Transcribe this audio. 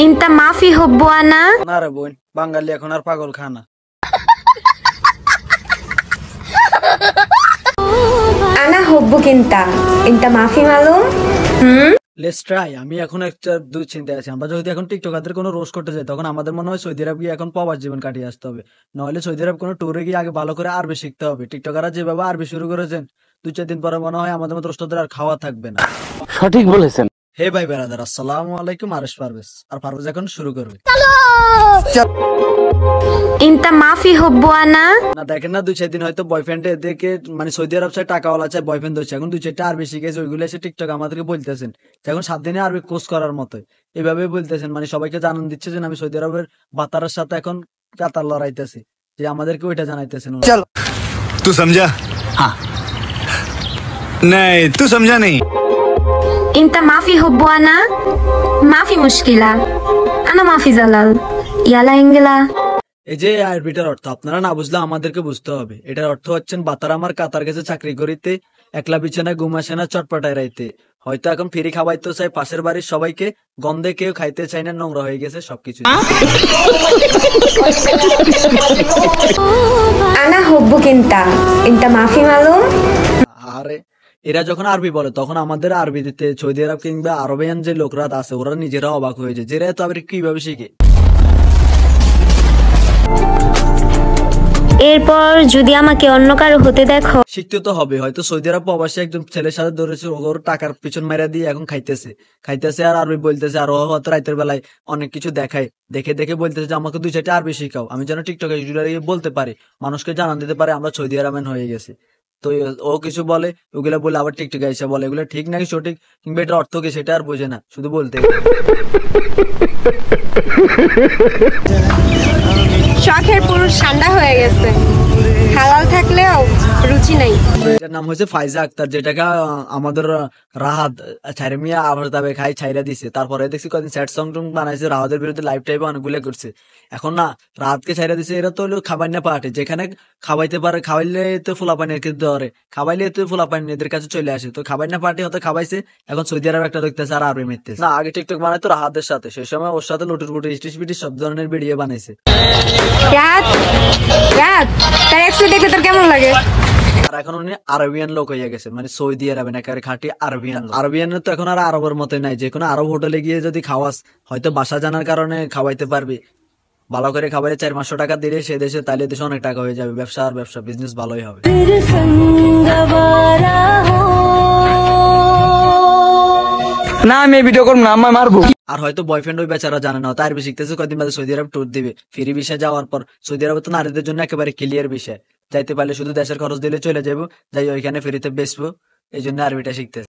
انت ما في حب انا না রে বোন, বাঙালি এখন আর পাগল খানা। انا حبك انت ما في معلوم লেটস ট্রাই। আমি এখন একটা দুশ্চিন্তায় আছি। আমরা যদি এখন টিকটকারদের কোনো রোস্ট করতে যাই, তখন আমাদের মনে হয় সৌদি আরব গিয়ে এখন প্রবাস জীবন কাটিয়ে আসতে হবে। নইলে সৌদি আরব কোনো ট্যুরে গিয়ে আগে ভালো করে আরবি শিখতে হবে। টিকটকাররা যেভাবে আরবি শুরু করেছেন, 2-4 দিন পরে মনে হয় আমাদের মতো রোস্টারদের আর খাওয়া থাকবে না। সঠিক বলেছেন। হে ভাই বেরাদার, আসসালামু আলাইকুম। আরেশ পারভেজ, আর পারভেজ এখন শুরু করবে। انت ما في حب انا না দেখেন না, 2-4 দিন হয়তো বয়ফ্রেন্ড এদেরকে মানে সৌদি আরব চাই, টাকাওয়ালা চাই, বয়ফ্রেন্ড হচ্ছে। এখন 2-4টা আরবি শিখেছে, ওইগুলো এসে টিকটক আমাদেরকে বলতেছেন এখন 7 দিনে আরবি কোর্স করার মতো এভাবে বলতেছেন। মানে সবাইকে জানান দিচ্ছে যে আমি সৌদি আরবের বাতারের সাথে এখন কাতার লড়াইতেছি, যে আমাদেরকে ওইটা জানাইতেছেন। चल तू समझा? हाँ नहीं तू समझा नहीं। انت ما في حب انا ما في مشكلة انا ما في زلل يلا انجلا এই যে আরবিটার অর্থ আপনারা না বুঝলে আমাদেরকে বুঝতে হবে। এটার অর্থ হচ্ছেন, বাতার আমার কাতার গেছে চাকরি করিতে, একলা বিছানায় ঘুম আসে না চটপটায় রাইতে। হয়তো এখন ফ্রি খাওয়াইতে চাই পাশের বাড়ির সবাইকে, গন্ধে কেউ খাইতে চাই না, নোংরা হয়ে গেছে সবকিছু। انا حبك انت ما في معلوم আরে এরা যখন আরবি বলে, তখন আমাদের আরবি দিতে সৌদি আরব কিংবা আরবিয়ান যে লোকরা আছে, ওরা নিজেরা অবাক হয়ে যায় যে এরা তো আবার কিভাবে শিখে। এরপর যদি আমাকে অন্য কারো হতে দেখো শিখতে তো হবে। হয়তো সৌদি আরব প্রবাসী একজন ছেলের সাথে ধরেছে, ওর টাকার পিছন মেরা দিয়ে এখন খাইতেছে আর আরবি বলতেছে। আর ও হয়তো রাতের বেলায় অনেক কিছু দেখায়, দেখে দেখে বলতেছে যে আমাকে 2-4টা আরবি শিখাও, আমি যেন টিকটকে বলতে পারি, মানুষকে জানান দিতে পারে আমরা সৌদি আরবেন হয়ে গেছি। তো ও কিছু বলে, ওগুলা বলে আবার টিকটকে এসে বলে এগুলো ঠিক নাকি সঠিক কিংবা এটার অর্থ কি সেটা আর বোঝে না, শুধু বলতে। শখের পুরুষ ঠান্ডা হয়ে গেছে, হালাল থাকলেও রুচি নাই। এটার নাম হচ্ছে ফাইজা আক্তার, যেটাকে আমাদের রাহাত ছাইরা মিয়া আবার তবে খাই ছাইরা দিছে। তারপরে দেখছি কদিন স্যাড সং টং বানাইছে, রাহাতের বিরুদ্ধে লাইভ টাইপে অনেকগুলো করছে। এখন না রাহাতকে ছাইরা দিছে, এরা তো হলো খাবার না পার্টি, যেখানে খাওয়াইতে পারে, খাওয়াইলে তো ফোলাপানি ধরে, খাওয়াইলে তো ফোলাপানি এদের কাছে চলে আসে। তো খাবার না পার্টি হতে খাওয়াইছে, এখন সৌদি আরব একটা দেখতেছে আর আরবি মেতেছে। না আগে টিকটক বানাইতো রাহাতের সাথে, সেই সময় ওর সাথে লুটুর পুটুর স্টিচ পিটিস সব ধরনের ভিডিও বানাইছে। রাত রাত তার একসাথে দেখতে তোর কেমন লাগে? আর এখন উনি আরবিয়ান লোক হয়ে গেছে, মানে সৌদি আরবেন একেবারে খাঁটি আরবিয়ান। আরবিয়ানের তো এখন আর আরবের মতোই নাই, যে কোনো আরব হোটেলে গিয়ে যদি খাওয়াস, হয়তো বাসা জানার কারণে খাওয়াইতে পারবি, ভালো করে খাবারে 400-500 টাকা দিলে সে দেশে, তাইলে দেশে অনেক টাকা হয়ে যাবে, ব্যবসা আর ব্যবসা বিজনেস ভালোই হবে। না আমি ভিডিও করবো না, আমায় মারবো। আর হয়তো বয়ফ্রেন্ড ওই বেচারা জানে না, তার বেশি শিখতেছে, কয়েকদিন বাদে সৌদি আরব ট্যুর দিবে, ফ্রি ভিসা যাওয়ার পর। সৌদি আরব তো নারীদের জন্য একেবারে ক্লিয়ার বিষয়, যাইতে পারলে শুধু দেশের খরচ দিলে চলে যাবো, যাই ওইখানে ফ্রিতে বেচবো, এই জন্য আরবিটা শিখতেছে।